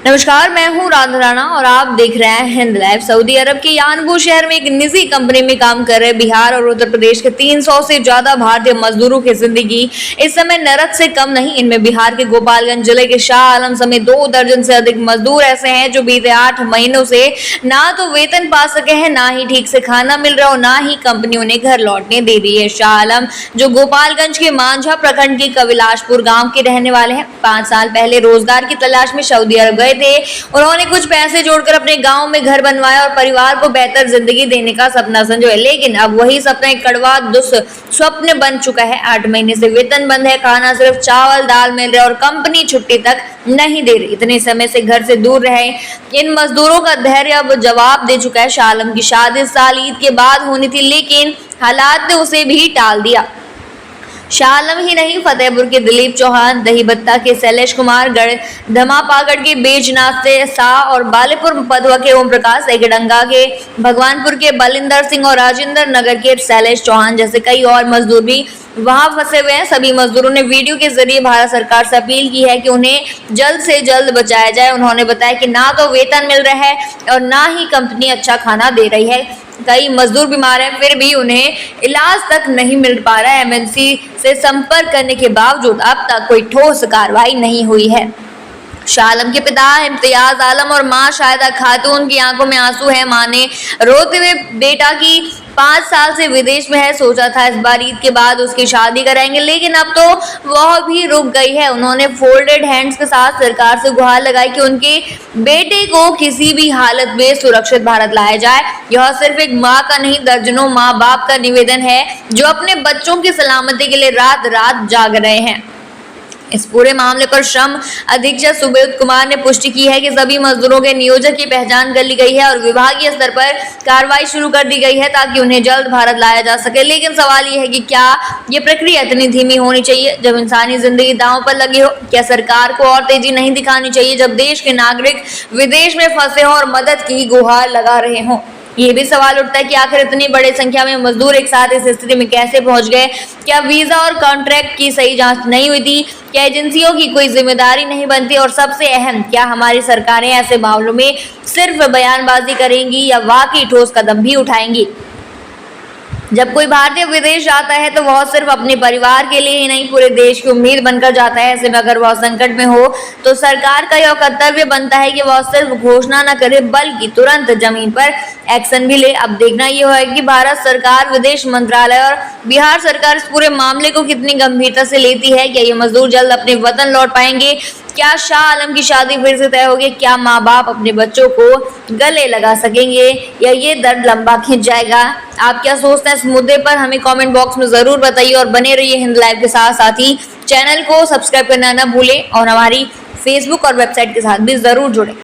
नमस्कार, मैं हूँ राधा राणा और आप देख रहे हैं हिंद लाइव। सऊदी अरब के यानबू शहर में एक निजी कंपनी में काम कर रहे बिहार और उत्तर प्रदेश के 300 से ज्यादा भारतीय मजदूरों की जिंदगी इस समय नरक से कम नहीं। इनमें बिहार के गोपालगंज जिले के शाह आलम समेत 2 दर्जन से अधिक मजदूर ऐसे हैं जो बीते 8 महीनों से ना तो वेतन पा सके हैं, ना ही ठीक से खाना मिल रहा और ना ही कंपनी उन्हें घर लौटने दे रही है। शाह आलम जो गोपालगंज के मांझा प्रखंड के कविलाशपुर गाँव के रहने वाले हैं, 5 साल पहले रोजगार की तलाश में सऊदी अरब गए थे। उन्होंने कुछ पैसे जोड़कर अपने गांव में घर बनवाया और परिवार को बेहतर जिंदगी देने का सपना संजोया, लेकिन अब वही सपना एक कड़वा दुस्वप्न बन चुका है। 8 महीने से वेतन बंद है, खाना सिर्फ चावल दाल मिल रहा है और कंपनी छुट्टी तक नहीं दे रही। इतने समय से घर से दूर रहे इन मजदूरों का धैर्य अब जवाब दे चुका है। शाह आलम की शादी इस साल ईद के बाद होनी थी, लेकिन हालात ने उसे भी टाल दिया। शाह आलम ही नहीं, फतेहपुर के दिलीप चौहान, दहीबत्ता के शैलेश कुमार, धमापागढ़ के बैजनाथ से शाह और बालेपुर पदवा के ओम प्रकाश, एकडंगा के भगवानपुर के बलिंदर सिंह और राजेंद्र नगर के शैलेश चौहान जैसे कई और मजदूर भी वहां फंसे हुए हैं। सभी मजदूरों ने वीडियो के जरिए भारत सरकार से अपील की है कि उन्हें जल्द से जल्द बचाया जाए। उन्होंने बताया कि ना तो वेतन मिल रहा है और ना ही कंपनी अच्छा खाना दे रही है। कई मजदूर बीमार हैं, फिर भी उन्हें इलाज तक नहीं मिल पा रहा है। एमएनसी से संपर्क करने के बावजूद अब तक कोई ठोस कार्रवाई नहीं हुई है। शाह आलम के पिता इम्तियाज आलम और मां शाहिदा खातून की आंखों में आंसू है। मां ने रोते हुए बेटा की 5 साल से विदेश में है, सोचा था इस बार ईद के बाद उसकी शादी कराएंगे, लेकिन अब तो वह भी रुक गई है। उन्होंने फोल्डेड हैंड्स के साथ सरकार से गुहार लगाई कि उनके बेटे को किसी भी हालत में सुरक्षित भारत लाया जाए। यह सिर्फ एक माँ का नहीं, दर्जनों माँ बाप का निवेदन है जो अपने बच्चों की सलामती के लिए रात रात जाग रहे हैं। इस पूरे मामले पर श्रम अधीक्षक सुबोध कुमार ने पुष्टि की है कि सभी मजदूरों के नियोजक की पहचान कर ली गई है और विभागीय स्तर पर कार्रवाई शुरू कर दी गई है ताकि उन्हें जल्द भारत लाया जा सके। लेकिन सवाल यह है कि क्या ये प्रक्रिया इतनी धीमी होनी चाहिए जब इंसानी जिंदगी दांव पर लगी हो? क्या सरकार को और तेजी नहीं दिखानी चाहिए जब देश के नागरिक विदेश में फंसे हों और मदद की गुहार लगा रहे हों? ये भी सवाल उठता है कि आखिर इतनी बड़ी संख्या में मजदूर एक साथ इस स्थिति में कैसे पहुंच गए? क्या वीजा और कॉन्ट्रैक्ट की सही जांच नहीं हुई थी? क्या एजेंसियों की कोई जिम्मेदारी नहीं बनती? और सबसे अहम, क्या हमारी सरकारें ऐसे मामलों में सिर्फ बयानबाजी करेंगी या वाकई ठोस कदम भी उठाएंगी? जब कोई भारतीय विदेश जाता है तो वह सिर्फ अपने परिवार के लिए ही नहीं, पूरे देश की उम्मीद बनकर जाता है। ऐसे में अगर वह संकट में हो तो सरकार का यह कर्तव्य बनता है कि वह सिर्फ घोषणा न करे बल्कि तुरंत जमीन पर एक्शन भी ले। अब देखना यह है कि भारत सरकार, विदेश मंत्रालय और बिहार सरकार इस पूरे मामले को कितनी गंभीरता से लेती है। क्या ये मजदूर जल्द अपने वतन लौट पाएंगे? क्या शाह आलम की शादी फिर से तय होगी? क्या माँ बाप अपने बच्चों को गले लगा सकेंगे या ये दर्द लंबा खिंच जाएगा? आप क्या सोचते हैं इस मुद्दे पर? हमें कमेंट बॉक्स में जरूर बताइए और बने रहिए हिंद लाइव के साथ। साथ ही चैनल को सब्सक्राइब करना न भूलें और हमारी फेसबुक और वेबसाइट के साथ भी जरूर जुड़ें।